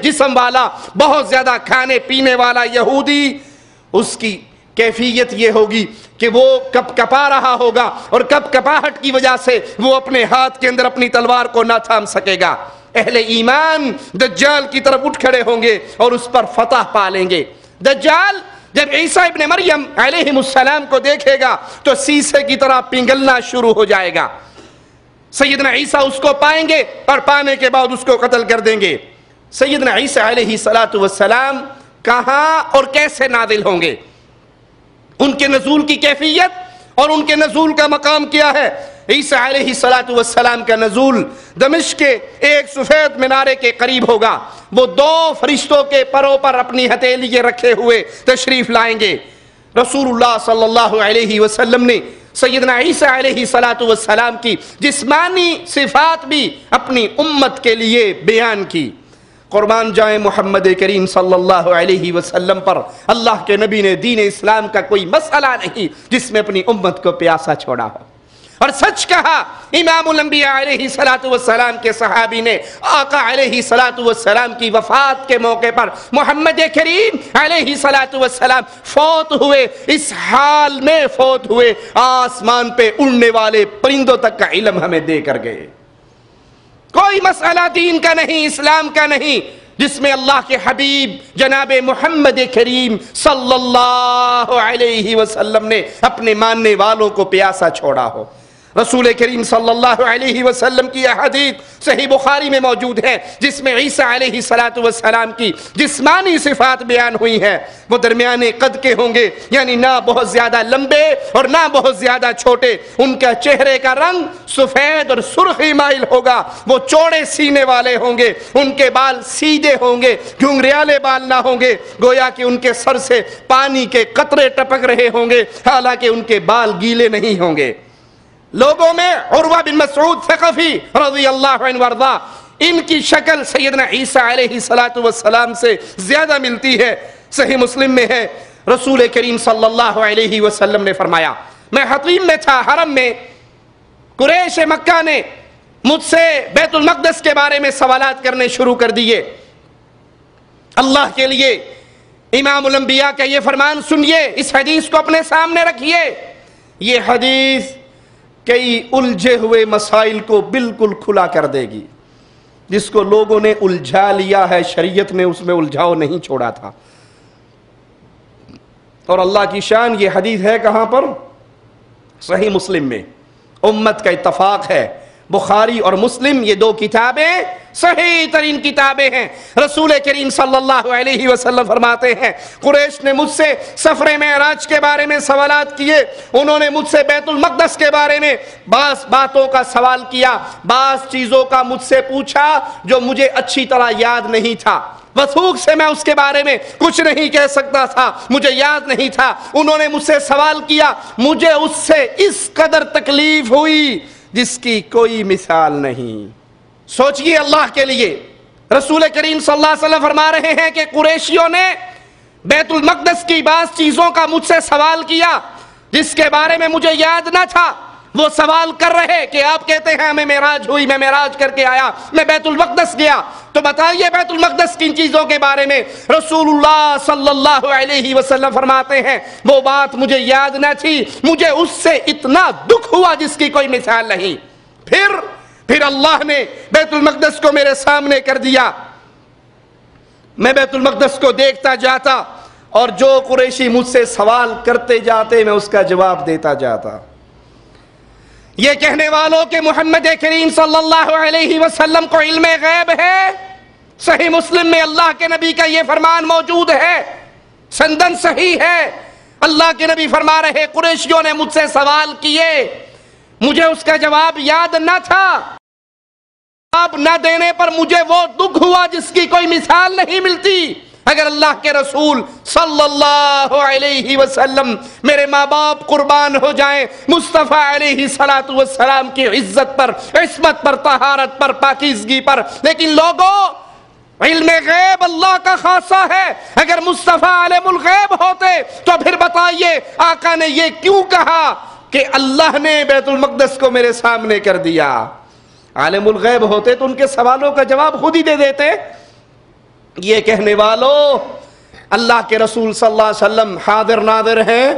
جسم والا، بہت زیادہ کھانے پینے والا یہودی، اس کی کیفیت یہ ہوگی کہ وہ کپ کپا رہا ہوگا اور کپ کپاہٹ کی وجہ سے وہ اپنے ہاتھ کے اندر اپنی تلوار کو نہ تھام سکے گا۔ اہل ایمان دجال کی طرف اٹھ کھڑے ہوں گے اور اس پر فتح پا لیں گے۔ دجال جب عیسیٰ ابن مریم علیہ السلام کو دیکھے گا تو سیسے کی طرح پنگلنا شروع ہو جائے گا۔ سیدنا عیسیٰ اس کو پائیں گے اور پانے کے بعد اس کو قتل کر دیں گے۔ سیدنا عیسیٰ علیہ السلام کہاں اور کیسے نازل ہوں گے؟ ان کے نزول کی کیفیت اور ان کے نزول کا مقام کیا ہے؟ عیسیٰ علیہ السلام کا نزول دمشق کے ایک سفید مینارے کے قریب ہوگا۔ وہ 2 فرشتوں کے پروں پر اپنی ہتھیلی رکھے ہوئے تشریف لائیں گے۔ رسول اللہ صلی اللہ علیہ وسلم نے سیدنا عیسیٰ علیہ السلام کی جسمانی صفات بھی اپنی امت کے لیے بیان کی۔ قربان جائیں محمد کریم صلی اللہ علیہ وسلم پر، اللہ کے نبی نے دین اسلام کا کوئی مسئلہ نہیں جس میں اپنی امت کو پیاسا چھوڑا ہو۔ اور سچ کہا امام الانبیاء علیہ السلام کے صحابی نے آقا علیہ السلام کی وفات کے موقع پر محمد کریم علیہ السلام فوت ہوئے، اس حال میں فوت ہوئے آسمان پہ اڑنے والے پرندوں تک کا علم ہمیں دے کر گئے۔ کوئی مسئلہ دین کا نہیں، اسلام کا نہیں جس میں اللہ کے حبیب جناب محمد کریم صلی اللہ علیہ وسلم نے اپنے ماننے والوں کو پیاسا چھوڑا ہو۔ رسول کریم صلی اللہ علیہ وسلم کی احادیث صحیح بخاری میں موجود ہے جس میں عیسیٰ علیہ السلام کی جسمانی صفات بیان ہوئی ہیں۔ وہ درمیانے قد کے ہوں گے، یعنی نہ بہت زیادہ لمبے اور نہ بہت زیادہ چھوٹے۔ ان کا چہرے کا رنگ سفید اور سرخی مائل ہوگا۔ وہ چوڑے سینے والے ہوں گے، ان کے بال سیدھے ہوں گے، گھنگریالے بال نہ ہوں گے، گویا کہ ان کے سر سے پانی کے قطرے ٹپک رہے ہوں گے، حالانکہ ان کے بال گیلے نہیں ہوں گے۔ لوگوں میں عروہ بن مسعود ثقفی رضی اللہ عنہ وارضا، ان کی شکل سیدنا عیسیٰ علیہ السلام سے زیادہ ملتی ہے۔ صحیح مسلم میں ہے، رسول کریم صلی اللہ علیہ وسلم نے فرمایا، میں حتیم میں تھا، حرم میں، قریش مکہ نے مجھ سے بیت المقدس کے بارے میں سوالات کرنے شروع کر دیے۔ اللہ کے لیے امام الانبیاء کا یہ فرمان سنیے، اس حدیث کو اپنے سامنے رکھیے۔ یہ حدیث کئی الجھے ہوئے مسائل کو بالکل کھلا کر دے گی۔ جس کو لوگوں نے الجھا لیا ہے، شریعت نے اس میں الجھاؤ نہیں چھوڑا تھا۔ اور اللہ کی شان، یہ حدیث ہے کہاں پر؟ صحیح مسلم میں۔ امت کا اتفاق ہے، بخاری اور مسلم یہ 2 کتابیں صحیح ترین کتابیں ہیں۔ رسول کریم صلی اللہ علیہ وسلم فرماتے ہیں، قریش نے مجھ سے سفر معراج کے بارے میں سوالات کیے، انہوں نے مجھ سے بیت المقدس کے بارے میں بعض باتوں کا سوال کیا، بعض چیزوں کا مجھ سے پوچھا جو مجھے اچھی طرح یاد نہیں تھا، وثوق سے میں اس کے بارے میں کچھ نہیں کہہ سکتا تھا، مجھے یاد نہیں تھا۔ انہوں نے مجھ سے سوال کیا، مجھے اس سے اس قدر تکلیف ہوئی جس کی کوئی مثال نہیں۔ سوچئے اللہ کے لیے، رسول کریم صلی اللہ علیہ وسلم فرما رہے ہیں کہ قریشیوں نے بیت المقدس کی بعض چیزوں کا مجھ سے سوال کیا جس کے بارے میں مجھے یاد نہ تھا۔ وہ سوال کر رہے کہ آپ کہتے ہیں ہمیں معراج ہوئی، میں معراج کر کے آیا، میں بیت المقدس گیا، تو بتائیے بیت المقدس کن چیزوں کے بارے میں؟ رسول اللہ صلی اللہ علیہ وسلم فرماتے ہیں وہ بات مجھے یاد نہ تھی، مجھے اس سے اتنا دکھ ہوا جس کی کوئی مثال نہیں۔ پھر اللہ نے بیت المقدس کو میرے سامنے کر دیا، میں بیت المقدس کو دیکھتا جاتا اور جو قریشی مجھ سے سوال کرتے جاتے میں اس کا جواب دیتا جاتا۔ یہ کہنے والوں کہ محمد کریم صلی اللہ علیہ وسلم کو علم غیب ہے، صحیح مسلم میں اللہ کے نبی کا یہ فرمان موجود ہے، سندن صحیح ہے۔ اللہ کے نبی فرما رہے قریشیوں نے مجھ سے سوال کیے، مجھے اس کا جواب یاد نہ تھا، جواب نہ دینے پر مجھے وہ دکھ ہوا جس کی کوئی مثال نہیں ملتی۔ اگر اللہ کے رسول صلی اللہ علیہ وسلم میرے ماں باپ قربان ہو جائیں مصطفیٰ علیہ السلام کی عزت پر، عصمت پر، طہارت پر، پاکیزگی پر، لیکن لوگوں علم غیب اللہ کا خاصہ ہے۔ اگر مصطفیٰ عالم الغیب ہوتے تو پھر بتائیے آقا نے یہ کیوں کہا کہ اللہ نے بیت المقدس کو میرے سامنے کر دیا؟ عالم الغیب ہوتے تو ان کے سوالوں کا جواب خود ہی دے دیتے۔ یہ کہنے والوں، اللہ کے رسول صلی اللہ علیہ وسلم حاضر ناظر ہیں،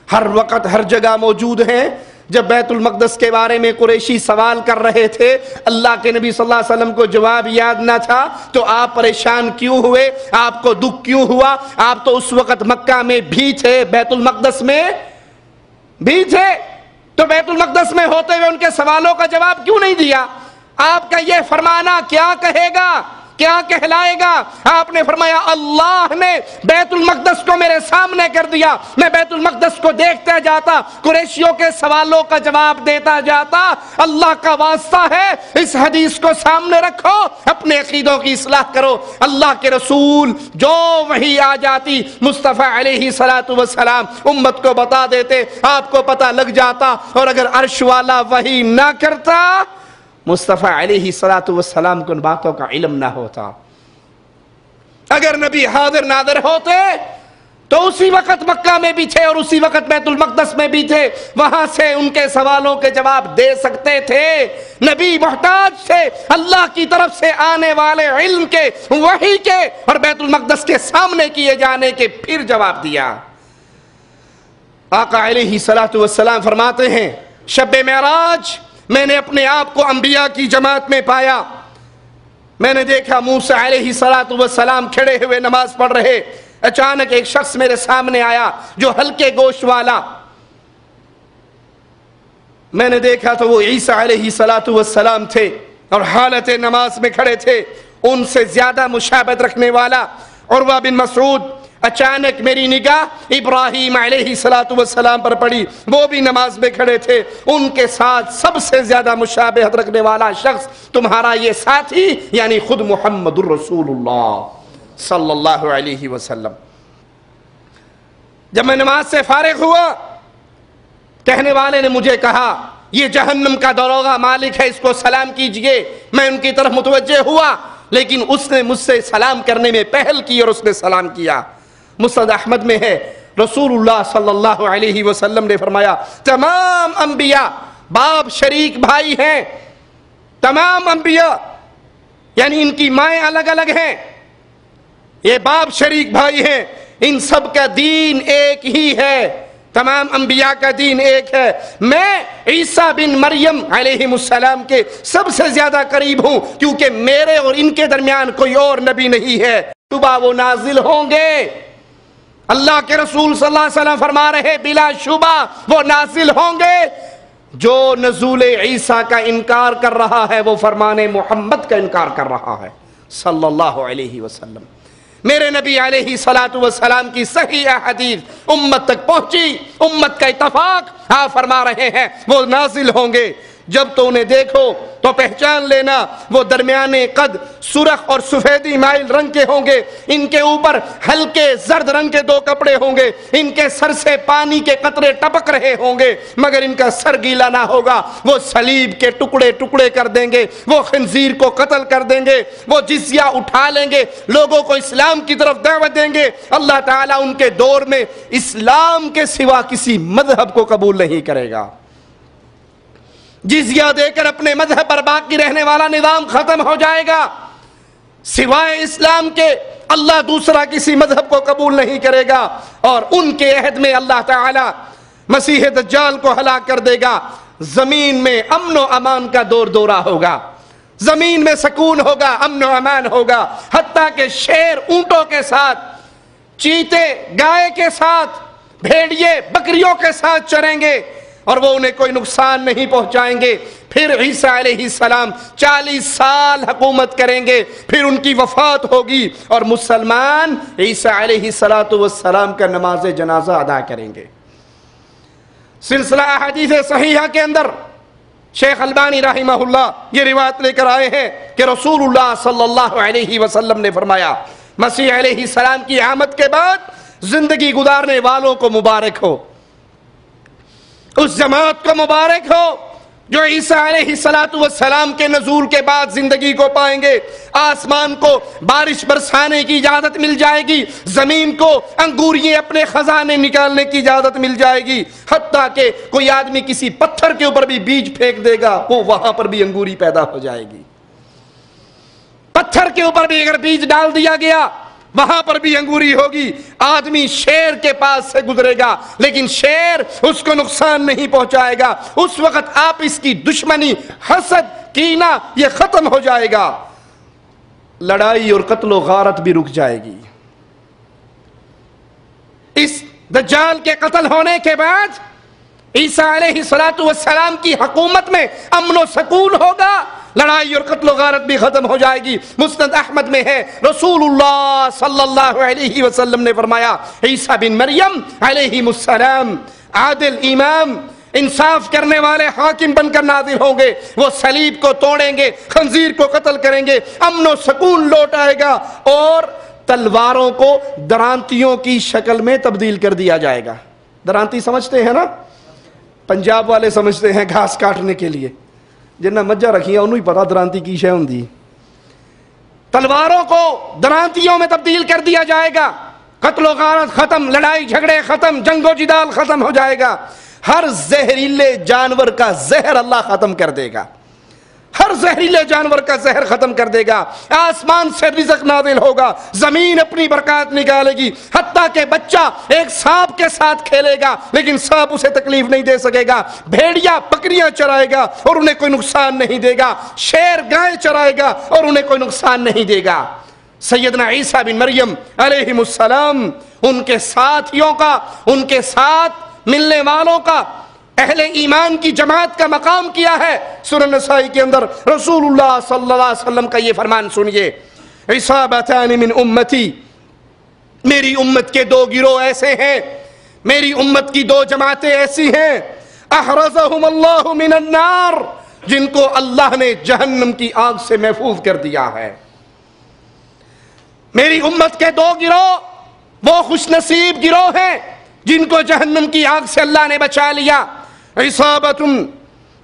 ہر وقت ہر جگہ موجود ہیں۔ جب بیت المقدس کے بارے میں قریشی سوال کر رہے تھے، اللہ کے نبی صلی اللہ علیہ وسلم کو جواب یاد نہ تھا، تو آپ پریشان کیوں ہوئے؟ آپ کو دکھ کیوں ہوا؟ آپ تو اس وقت مکہ میں بھی تھے، بیت المقدس میں بھی تھے، تو بیت المقدس میں ہوتے ہوئے ان کے سوالوں کا جواب کیوں نہیں دیا؟ آپ کا یہ فرمانا کیا کہے گا، کیا کہلائے گا؟ آپ نے فرمایا اللہ نے بیت المقدس کو میرے سامنے کر دیا، میں بیت المقدس کو دیکھتا جاتا، قریشیوں کے سوالوں کا جواب دیتا جاتا۔ اللہ کا واسطہ ہے، اس حدیث کو سامنے رکھو، اپنے عقیدوں کی اصلاح کرو۔ اللہ کے رسول جو وحی آ جاتی مصطفیٰ علیہ السلام امت کو بتا دیتے، آپ کو پتہ لگ جاتا، اور اگر عرش والا وحی نہ کرتا، مصطفیٰ علیہ السلام کو ان باتوں کا علم نہ ہوتا۔ اگر نبی حاضر ناظر ہوتے تو اسی وقت مکہ میں بھی تھے اور اسی وقت بیت المقدس میں بھی تھے، وہاں سے ان کے سوالوں کے جواب دے سکتے تھے۔ نبی محتاج تھے اللہ کی طرف سے آنے والے علم کے، وحی کے، اور بیت المقدس کے سامنے کیے جانے کے، پھر جواب دیا۔ آقا علیہ السلام فرماتے ہیں، شب معراج میں نے اپنے آپ کو انبیاء کی جماعت میں پایا۔ میں نے دیکھا موسیٰ علیہ السلام کھڑے ہوئے نماز پڑھ رہے، اچانک ایک شخص میرے سامنے آیا جو ہلکے گوشت والا۔ میں نے دیکھا تو وہ عیسیٰ علیہ السلام تھے اور حالت نماز میں کھڑے تھے، ان سے زیادہ مشابہت رکھنے والا عروہ بن مسعود۔ اچانک میری نگاہ ابراہیم علیہ السلام پر پڑی، وہ بھی نماز میں کھڑے تھے، ان کے ساتھ سب سے زیادہ مشابہت رکھنے والا شخص تمہارا یہ ساتھی، یعنی خود محمد الرسول اللہ صلی اللہ علیہ وسلم۔ جب میں نماز سے فارغ ہوا، کہنے والے نے مجھے کہا یہ جہنم کا داروغہ مالک ہے، اس کو سلام کیجئے۔ میں ان کی طرف متوجہ ہوا، لیکن اس نے مجھ سے سلام کرنے میں پہل کی اور اس نے سلام کیا۔ مسند احمد میں ہے، رسول اللہ صلی اللہ علیہ وسلم نے فرمایا تمام انبیاء باپ شریک بھائی ہیں، تمام انبیاء یعنی ان کی مائیں الگ الگ ہیں، یہ باپ شریک بھائی ہیں، ان سب کا دین ایک ہی ہے، تمام انبیاء کا دین ایک ہے۔ میں عیسیٰ بن مریم علیہ السلام کے سب سے زیادہ قریب ہوں، کیونکہ میرے اور ان کے درمیان کوئی اور نبی نہیں ہے۔ شبہ وہ نازل ہوں گے، اللہ کے رسول صلی اللہ علیہ وسلم فرما رہے بلا شبہ وہ نازل ہوں گے۔ جو نزول عیسیٰ کا انکار کر رہا ہے وہ فرمان محمد کا انکار کر رہا ہے صلی اللہ علیہ وسلم۔ میرے نبی علیہ السلام کی صحیح حدیث امت تک پہنچی، امت کا اتفاق، آپ فرما رہے ہیں وہ نازل ہوں گے۔ جب تو انہیں دیکھو تو پہچان لینا، وہ درمیانے قد، سرخ اور سفیدی مائل رنگ کے ہوں گے، ان کے اوپر ہلکے زرد رنگ کے دو کپڑے ہوں گے، ان کے سر سے پانی کے قطرے ٹپک رہے ہوں گے، مگر ان کا سر گیلا نہ ہوگا۔ وہ صلیب کے ٹکڑے ٹکڑے کر دیں گے، وہ خنزیر کو قتل کر دیں گے، وہ جزیہ اٹھا لیں گے، لوگوں کو اسلام کی طرف دعوت دیں گے۔ اللہ تعالیٰ ان کے دور میں اسلام کے سوا کسی مذہب کو قبول نہیں کرے گا۔ جزیہ دے کر اپنے مذہب پر باقی رہنے والا نظام ختم ہو جائے گا، سوائے اسلام کے اللہ دوسرا کسی مذہب کو قبول نہیں کرے گا، اور ان کے عہد میں اللہ تعالی مسیح دجال کو ہلاک کر دے گا۔ زمین میں امن و امان کا دور دورہ ہوگا، زمین میں سکون ہوگا، امن و امان ہوگا، حتیٰ کہ شیر اونٹوں کے ساتھ، چیتے گائے کے ساتھ، بھیڑیے بکریوں کے ساتھ چریں گے اور وہ انہیں کوئی نقصان نہیں پہنچائیں گے۔ پھر عیسیٰ علیہ السلام 40 سال حکومت کریں گے، پھر ان کی وفات ہوگی اور مسلمان عیسیٰ علیہ السلام کا نماز جنازہ ادا کریں گے۔ سلسلہ احادیث صحیحہ کے اندر شیخ البانی رحمہ اللہ یہ روایت لے کر آئے ہیں کہ رسول اللہ صلی اللہ علیہ وسلم نے فرمایا مسیح علیہ السلام کی آمد کے بعد زندگی گزارنے والوں کو مبارک ہو، اس جماعت کو مبارک ہو جو عیسیٰ علیہ السلام کے نزول کے بعد زندگی کو پائیں گے۔ آسمان کو بارش برسانے کی اجازت مل جائے گی، زمین کو انگوریے اپنے خزانے نکالنے کی اجازت مل جائے گی، حتیٰ کہ کوئی آدمی کسی پتھر کے اوپر بھی بیج پھینک دے گا، وہ وہاں پر بھی انگوری پیدا ہو جائے گی۔ پتھر کے اوپر بھی اگر بیج ڈال دیا گیا وہاں پر بھی انگوری ہوگی. آدمی شیر کے پاس سے گزرے گا لیکن شیر اس کو نقصان نہیں پہنچائے گا. اس وقت آپ اس کی دشمنی، حسد، کینہ یہ ختم ہو جائے گا. لڑائی اور قتل و غارت بھی رک جائے گی. اس دجال کے قتل ہونے کے بعد عیسیٰ علیہ السلام کی حکومت میں امن و سکون ہوگا. لڑائی اور قتل و غارت بھی ختم ہو جائے گی. مسند احمد میں ہے رسول اللہ صلی اللہ علیہ وسلم نے فرمایا عیسیٰ بن مریم علیہ السلام عادل امام، انصاف کرنے والے حاکم بن کر نازل ہوں گے. وہ صلیب کو توڑیں گے، خنزیر کو قتل کریں گے، امن و سکون لوٹ آئے گا اور تلواروں کو درانتیوں کی شکل میں تبدیل کر دیا جائے گا. درانتی سمجھتے ہیں نا؟ پنجاب والے سمجھتے ہیں گھاس کاٹنے کے لیے. جنہیں مجھا رکھی ہے انہوں ہی پتا درانتی کی شے ہوندی. تلواروں کو درانتیوں میں تبدیل کر دیا جائے گا. قتل و غارت ختم، لڑائی جھگڑے ختم، جنگ و جدال ختم ہو جائے گا. ہر زہریلے جانور کا زہر اللہ ختم کر دے گا. ہر زہریلے جانور کا زہر ختم کر دے گا. آسمان سے رزق نازل ہوگا، زمین اپنی برکات نکالے گی. حتیٰ کہ بچہ ایک سانپ کے ساتھ کھیلے گا لیکن سانپ اسے تکلیف نہیں دے سکے گا. بھیڑیا بکریاں چرائے گا اور انہیں کوئی نقصان نہیں دے گا. شیر گائے چرائے گا اور انہیں کوئی نقصان نہیں دے گا. سیدنا عیسیٰ بن مریم علیہ السلام، ان کے ساتھیوں کا، ان کے ساتھ ملنے والوں کا، اہل ایمان کی جماعت کا مقام کیا ہے. سورہ نسائی کے اندر رسول اللہ صلی اللہ علیہ وسلم کا یہ فرمان سنیے، عصابتان من امتی، میری امت کے دو گروہ ایسے ہیں، میری امت کی دو جماعتیں ایسی ہیں، احرزہم اللہ من النار، جن کو اللہ نے جہنم کی آگ سے محفوظ کر دیا ہے. میری امت کے دو گروہ وہ خوش نصیب گروہ ہیں جن کو جہنم کی آگ سے اللہ نے بچا لیا. عصابت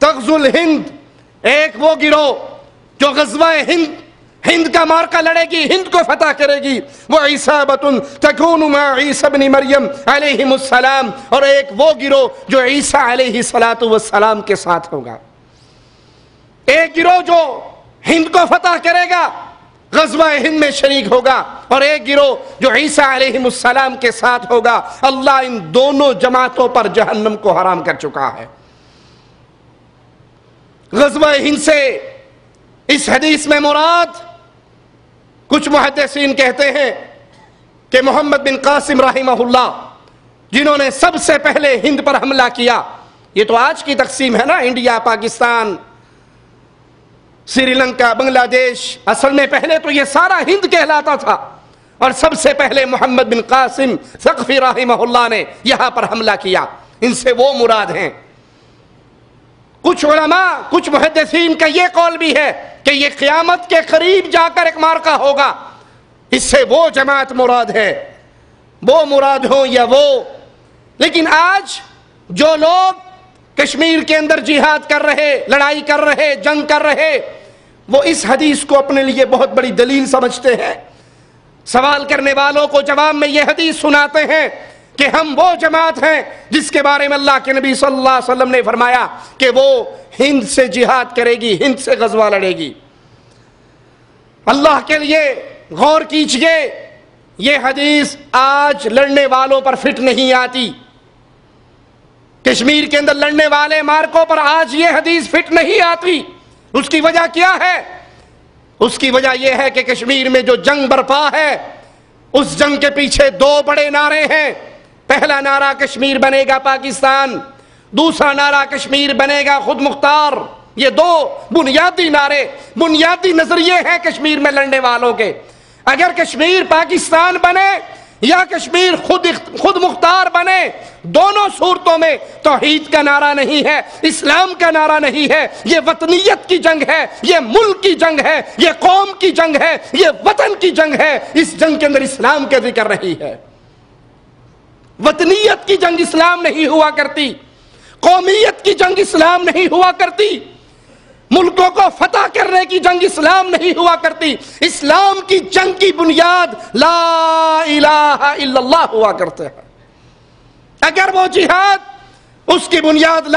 تغزو الہند، ایک وہ گروہ جو غزوہ ہند کا مارکہ لڑے گی، ہند کو فتح کرے گی. وہ عصابت تکون مع عیسیٰ بن مریم علیہ السلام، اور ایک وہ گروہ جو عیسیٰ علیہ السلام کے ساتھ ہوگا. ایک گروہ جو ہند کو فتح کرے گا، غزوہ ہند میں شریک ہوگا، اور ایک گروہ جو عیسیٰ علیہ السلام کے ساتھ ہوگا. اللہ ان دونوں جماعتوں پر جہنم کو حرام کر چکا ہے. غزوہ ہند سے اس حدیث میں مراد، کچھ محدثین کہتے ہیں کہ محمد بن قاسم رحمہ اللہ، جنہوں نے سب سے پہلے ہند پر حملہ کیا. یہ تو آج کی تقسیم ہے نا، انڈیا، پاکستان، سری لنکا، بنگلہ دیش. اصل میں پہلے تو یہ سارا ہند کہلاتا تھا، اور سب سے پہلے محمد بن قاسم ثقفی رحمہ اللہ نے یہاں پر حملہ کیا. ان سے وہ مراد ہیں. کچھ علماء، کچھ محدثین کا یہ قول بھی ہے کہ یہ قیامت کے قریب جا کر ایک مارکہ ہوگا، اس سے وہ جماعت مراد ہے، وہ مراد ہوں یا وہ. لیکن آج جو لوگ کشمیر کے اندر جہاد کر رہے، لڑائی کر رہے، جنگ کر رہے، وہ اس حدیث کو اپنے لیے بہت بڑی دلیل سمجھتے ہیں. سوال کرنے والوں کو جواب میں یہ حدیث سناتے ہیں کہ ہم وہ جماعت ہیں جس کے بارے میں اللہ کے نبی صلی اللہ علیہ وسلم نے فرمایا کہ وہ ہند سے جہاد کرے گی، ہند سے غزوہ لڑے گی. اللہ کے لیے غور کیجئے، یہ حدیث آج لڑنے والوں پر فٹ نہیں آتی. کشمیر کے اندر لڑنے والے مارکوں پر آج یہ حدیث فٹ نہیں آتی. اس کی وجہ کیا ہے؟ اس کی وجہ یہ ہے کہ کشمیر میں جو جنگ برپا ہے، اس جنگ کے پیچھے دو بڑے نعرے ہیں. پہلا نعرہ کشمیر بنے گا پاکستان، دوسرا نعرہ کشمیر بنے گا خود مختار. یہ دو بنیادی نعرے، بنیادی نظریے ہیں کشمیر میں لڑنے والوں کے. اگر کشمیر پاکستان بنے یا کشمیر خود مختار بنے، دونوں صورتوں میں توحید کا نعرہ نہیں ہے، اسلام کا نعرہ نہیں ہے. یہ وطنیت کی جنگ ہے، یہ ملک کی جنگ ہے، یہ قوم کی جنگ ہے، یہ وطن کی جنگ ہے. اس جنگ کے اندر اسلام کا ذکر نہیں ہے. وطنیت کی جنگ اسلام نہیں ہوا کرتی، قومیت کی جنگ اسلام نہیں ہوا کرتی، ملکوں کو فتح کرنے کی جنگ اسلام نہیں ہوا کرتی. اسلام کی جنگ کی بنیاد لا الہ الا اللہ ہوا کرتے ہیں. اگر وہ جہاد اس کی بنیاد لا